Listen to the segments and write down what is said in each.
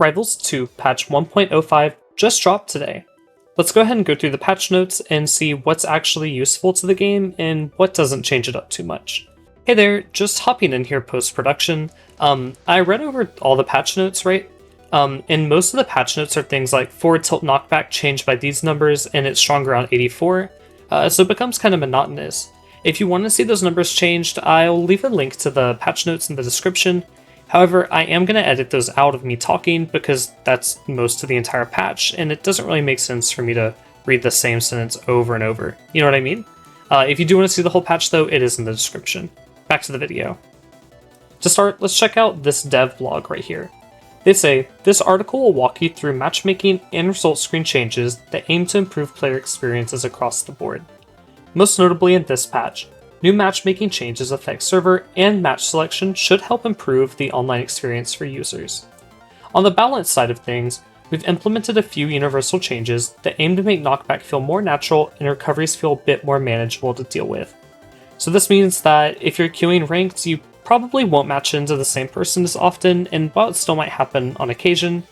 Rivals 2 patch 1.05 just dropped today. Let's go ahead and go through the patch notes and see what's actually useful to the game and what doesn't change it up too much. Hey there, just hopping in here post-production. I read over all the patch notes, right? And most of the patch notes are things like forward tilt knockback changed by these numbers and it's strong around 84, so it becomes kind of monotonous. If you want to see those numbers changed, I'll leave a link to the patch notes in the description. However, I am going to edit those out of me talking because that's most of the entire patch, and it doesn't really make sense for me to read the same sentence over and over. You know what I mean? If you do want to see the whole patch though, it is in the description. Back to the video. To start, let's check out this dev blog right here. They say, this article will walk you through matchmaking and result screen changes that aim to improve player experiences across the board. Most notably in this patch, new matchmaking changes affect server and match selection should help improve the online experience for users. On the balance side of things, we've implemented a few universal changes that aim to make knockback feel more natural and recoveries feel a bit more manageable to deal with. So this means that if you're queuing ranked, you probably won't match into the same person as often, and while it still might happen on occasion,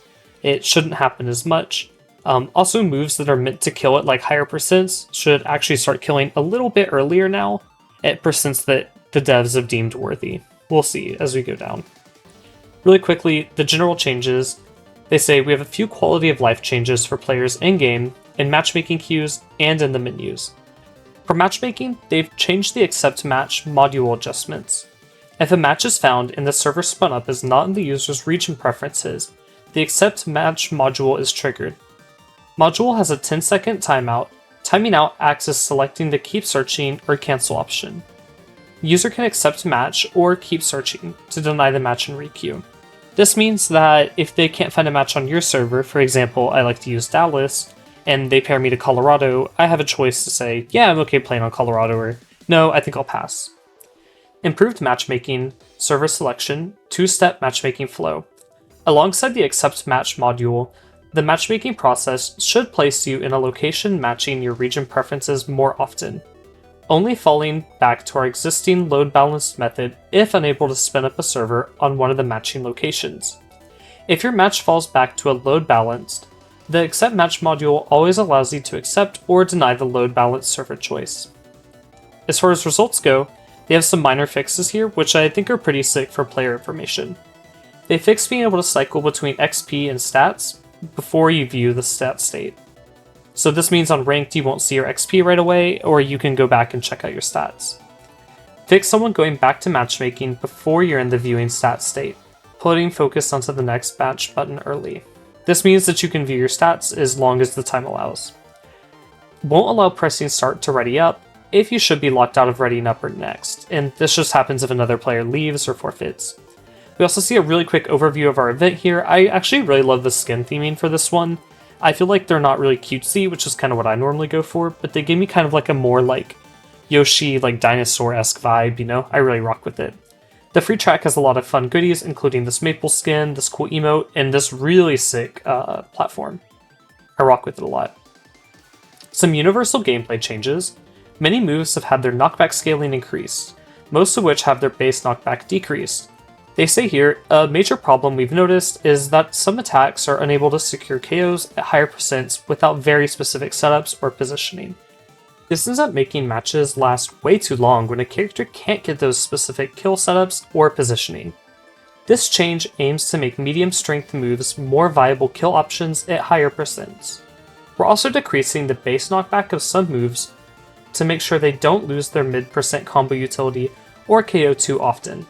it shouldn't happen as much. Also, moves that are meant to kill at like higher percents should actually start killing a little bit earlier now, at percents that the devs have deemed worthy. We'll see as we go down. Really quickly, the general changes. They say we have a few quality of life changes for players in-game, in matchmaking queues, and in the menus. For matchmaking, they've changed the accept match module adjustments. If a match is found and the server spun up is not in the user's region preferences, the accept match module is triggered. Module has a 10-second timeout. Timing out acts as selecting the keep searching or cancel option. User can accept match or keep searching to deny the match and requeue. This means that if they can't find a match on your server, for example, I like to use Dallas, and they pair me to Colorado, I have a choice to say, yeah, I'm okay playing on Colorado, or no, I think I'll pass. Improved matchmaking, server selection, two-step matchmaking flow. Alongside the accept match module, the matchmaking process should place you in a location matching your region preferences more often, only falling back to our existing load balanced method if unable to spin up a server on one of the matching locations. If your match falls back to a load balanced, the accept match module always allows you to accept or deny the load balanced server choice. As far as results go, they have some minor fixes here which I think are pretty sick for player information. They fixed being able to cycle between XP and stats before you view the stat state. So this means on ranked you won't see your XP right away, or you can go back and check out your stats. Fix someone going back to matchmaking before you're in the viewing stat state, putting focus onto the next match button early. This means that you can view your stats as long as the time allows. Won't allow pressing start to ready up if you should be locked out of readying up or next, and this just happens if another player leaves or forfeits. We also see a really quick overview of our event here. I actually really love the skin theming for this one. I feel like they're not really cutesy, which is kind of what I normally go for, but they give me kind of like a more like Yoshi, like dinosaur-esque vibe, you know? I really rock with it. The free track has a lot of fun goodies, including this maple skin, this cool emote, and this really sick platform. I rock with it a lot. Some universal gameplay changes. Many moves have had their knockback scaling increased, most of which have their base knockback decreased. They say here, a major problem we've noticed is that some attacks are unable to secure KOs at higher percents without very specific setups or positioning. This ends up making matches last way too long when a character can't get those specific kill setups or positioning. This change aims to make medium strength moves more viable kill options at higher percents. We're also decreasing the base knockback of some moves to make sure they don't lose their mid-percent combo utility or KO too often.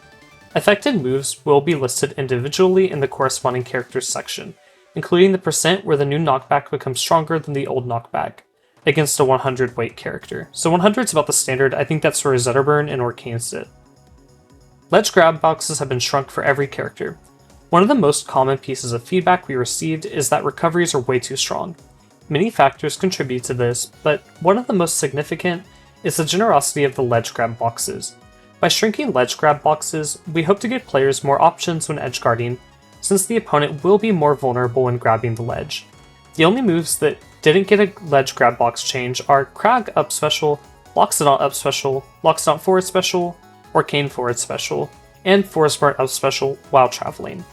Affected moves will be listed individually in the corresponding characters section, including the percent where the new knockback becomes stronger than the old knockback, against a 100 weight character. So 100 is about the standard, I think that's where Zetterburn and Orcane sit. Ledge grab boxes have been shrunk for every character. One of the most common pieces of feedback we received is that recoveries are way too strong. Many factors contribute to this, but one of the most significant is the generosity of the ledge grab boxes. By shrinking ledge grab boxes, we hope to give players more options when edgeguarding, since the opponent will be more vulnerable when grabbing the ledge. The only moves that didn't get a ledge grab box change are Krag up special, Loxodon up special, Loxodon forward special, Orcane forward special, and Forest Burn up special while traveling.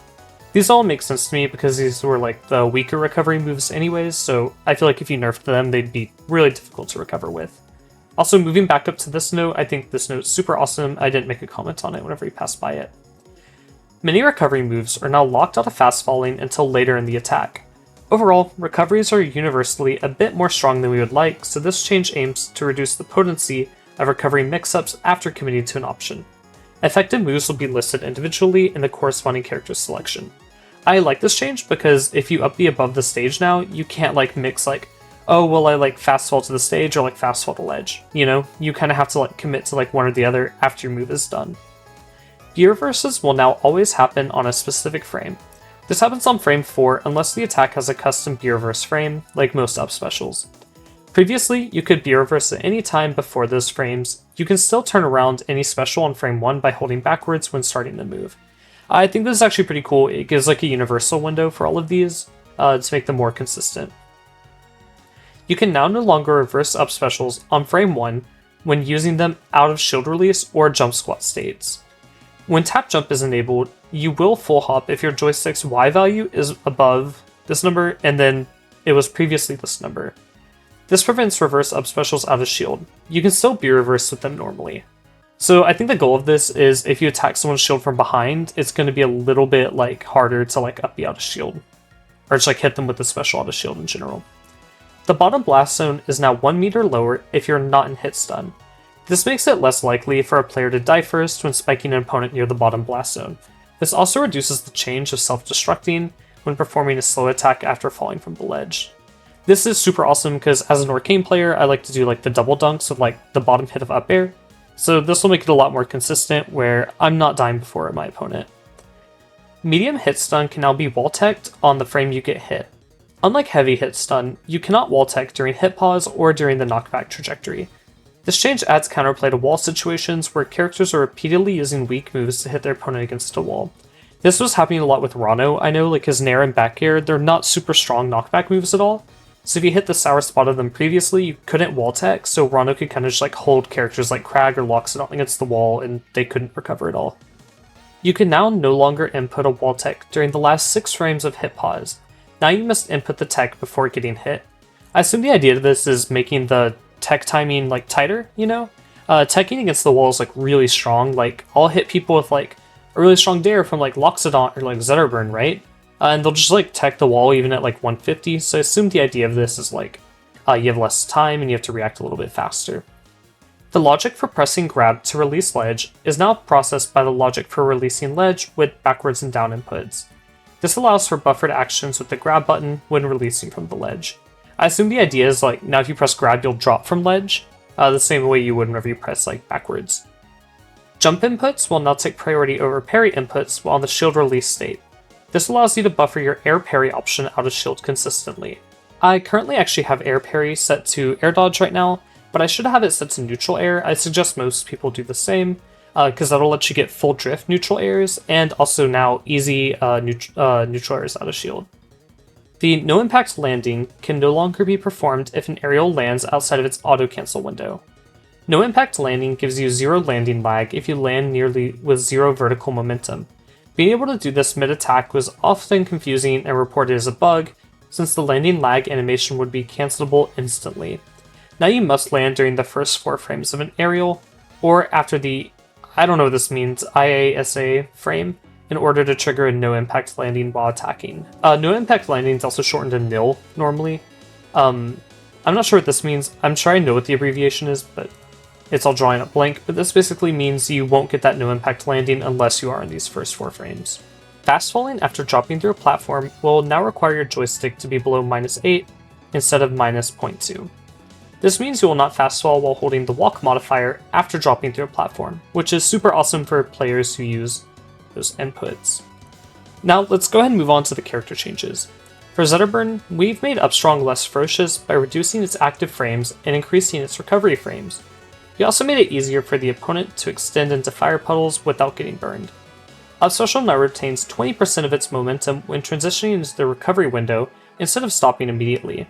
These all make sense to me because these were like the weaker recovery moves anyways, so I feel like if you nerfed them, they'd be really difficult to recover with. Also, moving back up to this note, I think this note's super awesome. I didn't make a comment on it whenever you passed by it. Many recovery moves are now locked out of fast falling until later in the attack. Overall, recoveries are universally a bit more strong than we would like, so this change aims to reduce the potency of recovery mix-ups after committing to an option. Effective moves will be listed individually in the corresponding character selection. I like this change because if you up the above the stage now, you can't like mix like, oh well I like fast fall to the stage or like fast fall to ledge, you know? You kind of have to like commit to like one or the other after your move is done. Gear reverses will now always happen on a specific frame. This happens on frame 4 unless the attack has a custom gear reverse frame, like most up specials. Previously, you could gear reverse at any time before those frames. You can still turn around any special on frame 1 by holding backwards when starting the move. I think this is actually pretty cool. It gives like a universal window for all of these to make them more consistent. You can now no longer reverse up specials on frame 1 when using them out of shield release or jump squat states. When tap jump is enabled, you will full hop if your joystick's Y value is above this number and then it was previously this number. This prevents reverse up specials out of shield. You can still be reversed with them normally. So I think the goal of this is if you attack someone's shield from behind, it's going to be a little bit like harder to like up the out of shield. Or just like hit them with the special out of shield in general. The bottom blast zone is now 1 meter lower if you're not in hit stun. This makes it less likely for a player to die first when spiking an opponent near the bottom blast zone. This also reduces the change of self-destructing when performing a slow attack after falling from the ledge. This is super awesome because as an Arcane player, I like to do like the double dunks with like the bottom hit of up air. So this will make it a lot more consistent where I'm not dying before my opponent. Medium hit stun can now be wall teched on the frame you get hit. Unlike heavy hit stun, you cannot wall tech during hit pause or during the knockback trajectory. This change adds counterplay to wall situations where characters are repeatedly using weak moves to hit their opponent against a wall. This was happening a lot with Rano, I know, like his Nair and back air, they're not super strong knockback moves at all. So if you hit the sour spot of them previously, you couldn't wall tech, so Rano could kind of just like hold characters like Crag or Loxodon against the wall and they couldn't recover at all. You can now no longer input a wall tech during the last 6 frames of hit pause. Now you must input the tech before getting hit. I assume the idea of this is making the tech timing like tighter, you know? Teching against the wall is like really strong. Like I'll hit people with like a really strong dare from like Loxodon or like Zetterburn, right? And they'll just like tech the wall even at like 150. So I assume the idea of this is like you have less time and you have to react a little bit faster. The logic for pressing grab to release ledge is now processed by the logic for releasing ledge with backwards and down inputs. This allows for buffered actions with the grab button when releasing from the ledge. I assume the idea is like, now if you press grab, you'll drop from ledge, the same way you would whenever you press like backwards. Jump inputs will now take priority over parry inputs while in the shield release state. This allows you to buffer your air parry option out of shield consistently. I currently actually have air parry set to air dodge right now, but I should have it set to neutral air. I suggest most people do the same, because that'll let you get full drift neutral airs, and also now easy neutral airs out of shield. The no impact landing can no longer be performed if an aerial lands outside of its auto cancel window. No impact landing gives you 0 landing lag if you land nearly with 0 vertical momentum. Being able to do this mid-attack was often confusing and reported as a bug, since the landing lag animation would be cancelable instantly. Now you must land during the first 4 frames of an aerial, or after the, I don't know what this means, IASA frame, in order to trigger a no-impact landing while attacking. No-impact landing is also shortened to nil, normally. I'm not sure what this means. I'm sure I know what the abbreviation is, but it's all drawing up blank. But this basically means you won't get that no-impact landing unless you are in these first 4 frames. Fast falling after dropping through a platform will now require your joystick to be below -8 instead of -0.2. This means you will not fast fall while holding the walk modifier after dropping through a platform, which is super awesome for players who use those inputs. Now let's go ahead and move on to the character changes. For Zetterburn, we've made Upstrong less ferocious by reducing its active frames and increasing its recovery frames. We also made it easier for the opponent to extend into fire puddles without getting burned. Upspecial now retains 20% of its momentum when transitioning into the recovery window instead of stopping immediately.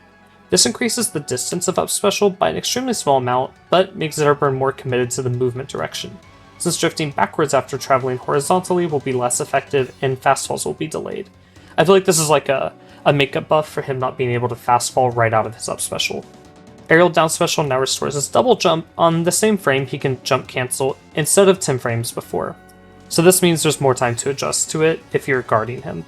This increases the distance of Upspecial by an extremely small amount, but makes Zetterburn more committed to the movement direction. since drifting backwards after traveling horizontally will be less effective and fast falls will be delayed. I feel like this is like a makeup buff for him not being able to fast fall right out of his up special. Aerial down special now restores his double jump on the same frame he can jump cancel instead of 10 frames before. So this means there's more time to adjust to it if you're guarding him.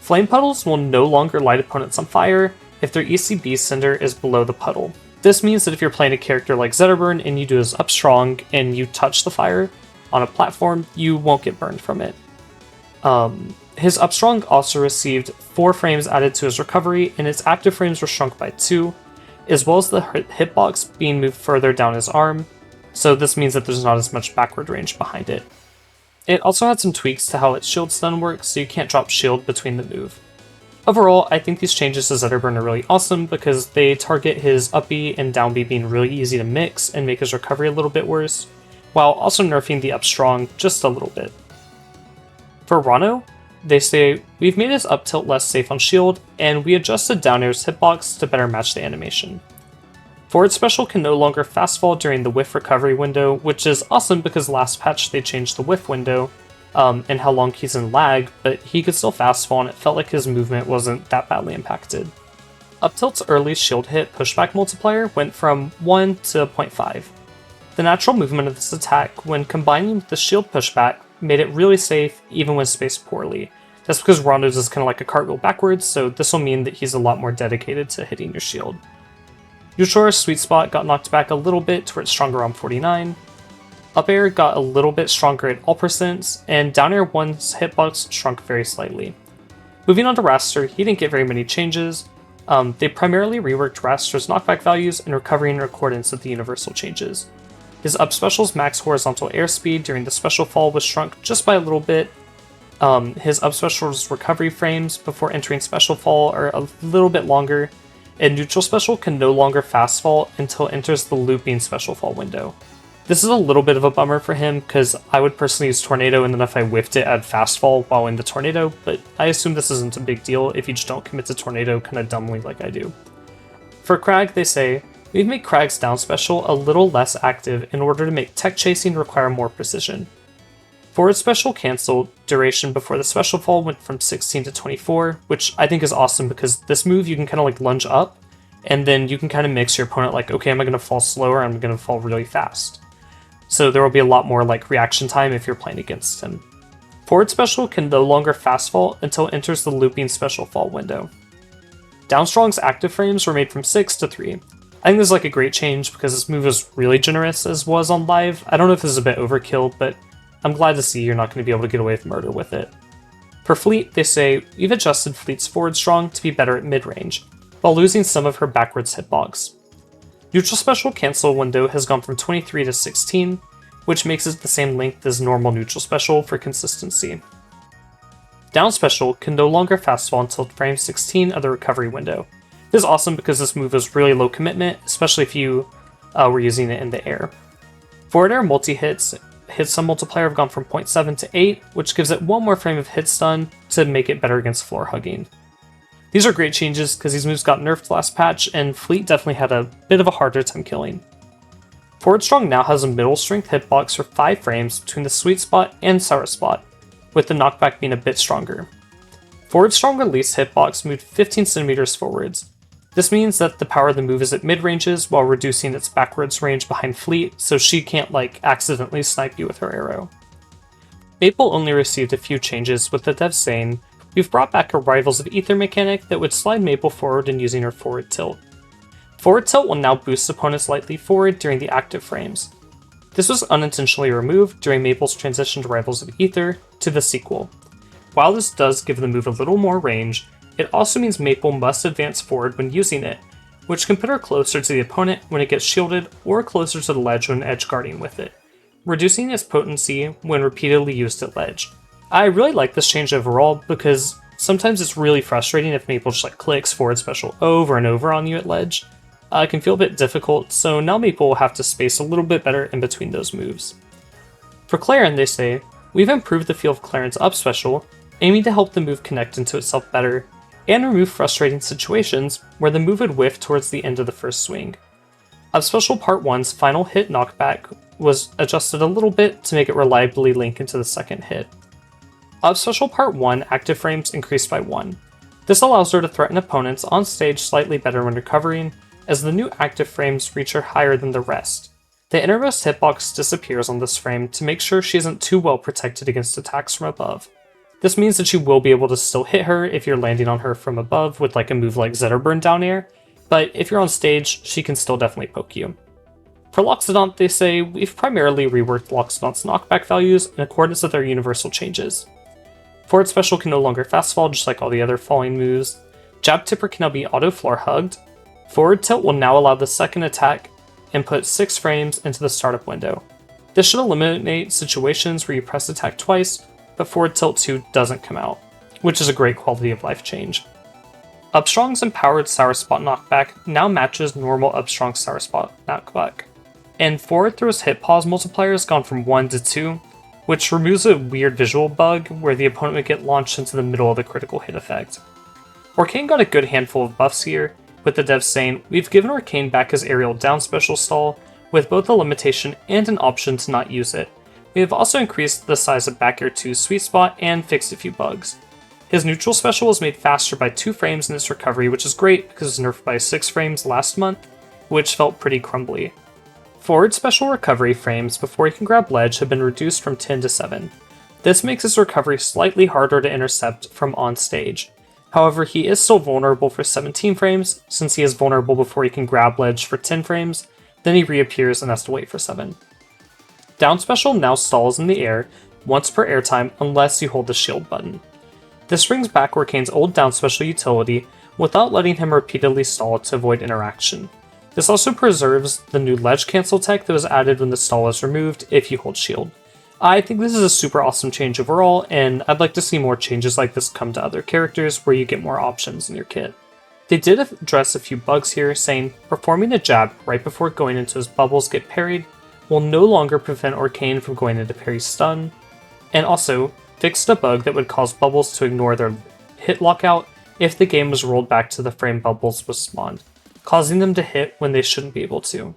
Flame puddles will no longer light opponents on fire if their ECB cinder is below the puddle. This means that if you're playing a character like Zetterburn and you do his up strong and you touch the fire on a platform, you won't get burned from it. His up strong also received 4 frames added to his recovery, and its active frames were shrunk by 2, as well as the hitbox being moved further down his arm, so this means that there's not as much backward range behind it. It also had some tweaks to how its shield stun works, so you can't drop shield between the move. Overall, I think these changes to Zetterburn are really awesome because they target his up B and down B being really easy to mix and make his recovery a little bit worse, while also nerfing the up strong just a little bit. For Rano, they say, we've made his up tilt less safe on shield, and we adjusted down air's hitbox to better match the animation. Forward special can no longer fast fall during the whiff recovery window, which is awesome because last patch they changed the whiff window and how long he's in lag, but he could still fast fall and it felt like his movement wasn't that badly impacted. Up tilt's early shield hit pushback multiplier went from 1 to 0.5. The natural movement of this attack, when combining with the shield pushback, made it really safe even when spaced poorly. That's because Rondo's is kind of like a cartwheel backwards, so this will mean that he's a lot more dedicated to hitting your shield. Neutral's sweet spot got knocked back a little bit to where it's stronger on 49. Up air got a little bit stronger at all percents, and down air 1's hitbox shrunk very slightly. Moving on to Raster, he didn't get very many changes. They primarily reworked Raster's knockback values and recovery in accordance with the universal changes. His up special's max horizontal airspeed during the special fall was shrunk just by a little bit. His up special's recovery frames before entering special fall are a little bit longer, and neutral special can no longer fast fall until it enters the looping special fall window. This is a little bit of a bummer for him because I would personally use tornado and then if I whiffed it I'd fast fall while in the tornado, but I assume this isn't a big deal if you just don't commit to tornado kind of dumbly like I do. For Crag, they say, we've made Crag's down special a little less active in order to make tech chasing require more precision. Forward special cancel duration before the special fall went from 16 to 24, which I think is awesome because this move you can kind of like lunge up, and then you can kind of mix your opponent like, okay, am I going to fall slower or am I going to fall really fast? So there will be a lot more like reaction time if you're playing against him. Forward special can no longer fast fall until it enters the looping special fall window. Downstrong's active frames were made from 6 to 3. I think this is like a great change because this move is really generous as was on live. I don't know if this is a bit overkill, but I'm glad to see you're not going to be able to get away with murder with it. For Fleet, they say, we've adjusted Fleet's forward strong to be better at mid-range, while losing some of her backwards hitbox. Neutral special cancel window has gone from 23 to 16, which makes it the same length as normal neutral special for consistency. Down special can no longer fast fall until frame 16 of the recovery window. This is awesome because this move is really low commitment, especially if you were using it in the air. Forward air multi-hits stun multiplier have gone from 0.7 to 8, which gives it one more frame of hit stun to make it better against floor hugging. These are great changes because these moves got nerfed last patch, and Fleet definitely had a bit of a harder time killing. Forward Strong now has a middle strength hitbox for 5 frames between the sweet spot and sour spot, with the knockback being a bit stronger. Forward Strong release hitbox moved 15 centimeters forwards. This means that the power of the move is at mid-ranges while reducing its backwards range behind Fleet, so she can't like accidentally snipe you with her arrow. Maple only received a few changes, with the devs saying, we've brought back a Rivals of Ether mechanic that would slide Maple forward in using her forward tilt. Forward tilt will now boost opponents slightly forward during the active frames. This was unintentionally removed during Maple's transition to Rivals of Ether to the sequel. While this does give the move a little more range, it also means Maple must advance forward when using it, which can put her closer to the opponent when it gets shielded or closer to the ledge when edge guarding with it, reducing its potency when repeatedly used at ledge. I really like this change overall because sometimes it's really frustrating if Maple just like clicks forward special over and over on you at ledge. It can feel a bit difficult, so now Maple will have to space a little bit better in between those moves. For Claren, they say, we've improved the feel of Claren's up special, aiming to help the move connect into itself better, and remove frustrating situations where the move would whiff towards the end of the first swing. Up special part 1's final hit knockback was adjusted a little bit to make it reliably link into the second hit. Up Special Part 1 active frames increased by 1. This allows her to threaten opponents on stage slightly better when recovering, as the new active frames reach her higher than the rest. The innermost hitbox disappears on this frame to make sure she isn't too well protected against attacks from above. This means that you will be able to still hit her if you're landing on her from above with like a move like Zetterburn down air, but if you're on stage, she can still definitely poke you. For Loxodont, they say, we've primarily reworked Loxodont's knockback values in accordance with their universal changes. Forward Special can no longer fast fall just like all the other falling moves. Jab Tipper can now be auto floor hugged. Forward Tilt will now allow the second attack and put 6 frames into the startup window. This should eliminate situations where you press attack twice, but Forward Tilt 2 doesn't come out, which is a great quality of life change. Upstrong's empowered Sour Spot knockback now matches normal Upstrong Sour Spot knockback, and Forward Throw's hit pause multiplier has gone from 1 to 2, which removes a weird visual bug where the opponent would get launched into the middle of the critical hit effect. Orcane got a good handful of buffs here, with the devs saying, we've given Orcane back his aerial down special stall, with both a limitation and an option to not use it. We have also increased the size of back air 2's sweet spot and fixed a few bugs. His neutral special was made faster by 2 frames in its recovery, which is great because it was nerfed by 6 frames last month, which felt pretty crumbly. Forward special recovery frames before he can grab ledge have been reduced from 10 to 7. This makes his recovery slightly harder to intercept from on stage. However, he is still vulnerable for 17 frames, since he is vulnerable before he can grab ledge for 10 frames, then he reappears and has to wait for 7. Down special now stalls in the air once per airtime unless you hold the shield button. This brings back Orcane's old down special utility without letting him repeatedly stall to avoid interaction. This also preserves the new ledge cancel tech that was added when the stall is removed if you hold shield. I think this is a super awesome change overall, and I'd like to see more changes like this come to other characters where you get more options in your kit. They did address a few bugs here, saying performing a jab right before going into his bubbles get parried will no longer prevent Orcane from going into parry stun, and also fixed a bug that would cause bubbles to ignore their hit lockout if the game was rolled back to the frame bubbles was spawned, causing them to hit when they shouldn't be able to.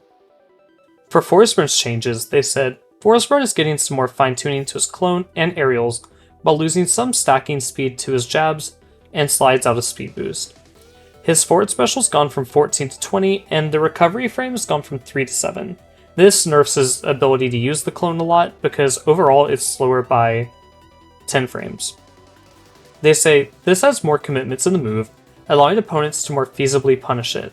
For Forestburn's changes, they said, Forestburn is getting some more fine-tuning to his clone and aerials, while losing some stacking speed to his jabs and slides out a speed boost. His forward special's gone from 14 to 20, and the recovery frame has gone from 3 to 7. This nerfs his ability to use the clone a lot, because overall it's slower by 10 frames. They say, this has more commitments in the move, allowing opponents to more feasibly punish it.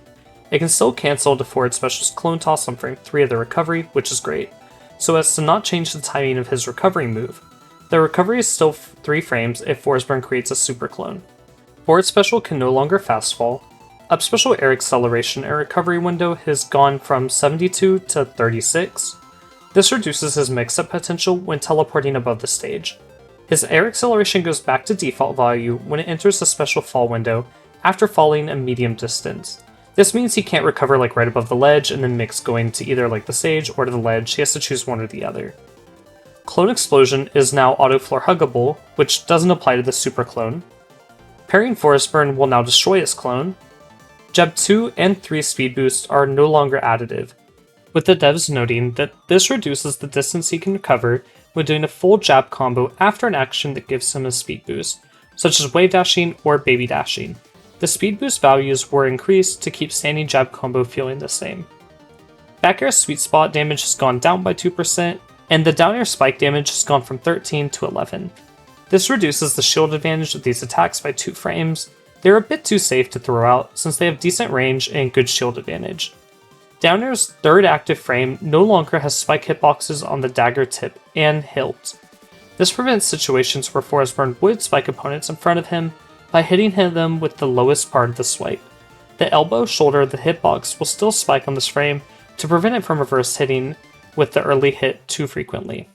It can still cancel the forward special's clone toss on frame 3 of the recovery, which is great, so as to not change the timing of his recovery move. The recovery is still 3 frames if Forestburn creates a super clone. Forward special can no longer fast fall. Up special air acceleration and recovery window has gone from 72 to 36. This reduces his mix-up potential when teleporting above the stage. His air acceleration goes back to default value when it enters the special fall window after falling a medium distance. This means he can't recover like right above the ledge and then mix going to either like the stage or to the ledge. He has to choose one or the other. Clone Explosion is now auto floor huggable, which doesn't apply to the super clone. Parrying Forestburn will now destroy his clone. Jab 2 and 3 speed boosts are no longer additive, with the devs noting that this reduces the distance he can cover when doing a full jab combo after an action that gives him a speed boost, such as wave dashing or baby dashing. The speed boost values were increased to keep standing jab combo feeling the same. Back air sweet spot damage has gone down by 2%, and the down air spike damage has gone from 13 to 11. This reduces the shield advantage of these attacks by 2 frames. They're a bit too safe to throw out since they have decent range and good shield advantage. Down air's third active frame no longer has spike hitboxes on the dagger tip and hilt. This prevents situations where Forestburn would spike opponents in front of him by hitting them with the lowest part of the swipe. The elbow, shoulder of the hitbox will still spike on this frame to prevent it from reverse hitting with the early hit too frequently.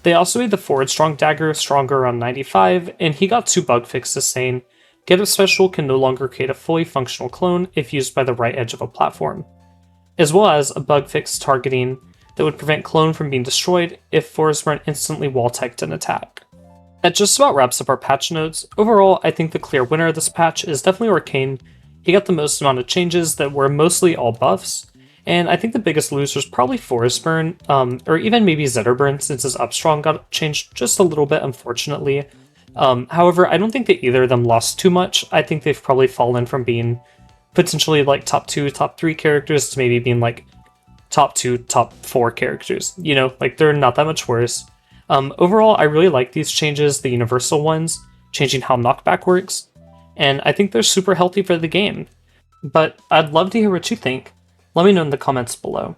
They also made the forward strong dagger stronger around 95, and he got 2 bug fixes saying, Get Up Special can no longer create a fully functional clone if used by the right edge of a platform, as well as a bug fix targeting that would prevent clone from being destroyed if Forestburn instantly wall-teched an attack. That just about wraps up our patch notes. Overall, I think the clear winner of this patch is definitely Orcane. He got the most amount of changes that were mostly all buffs, And I think the biggest loser is probably Forest Burn, or even maybe Zetterburn, since his Upstrong got changed just a little bit, unfortunately. However, I don't think that either of them lost too much. I think they've probably fallen from being potentially like top 2, top 3 characters to maybe being like top 2, top 4 characters. You know, like they're not that much worse. Overall, I really like these changes, the universal ones, changing how knockback works, and I think they're super healthy for the game. But I'd love to hear what you think. Let me know in the comments below.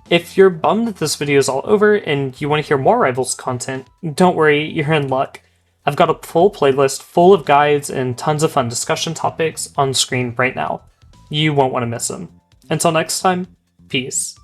If you're bummed that this video is all over and you want to hear more Rivals content, don't worry, you're in luck. I've got a full playlist full of guides and tons of fun discussion topics on screen right now. You won't want to miss them. Until next time, peace.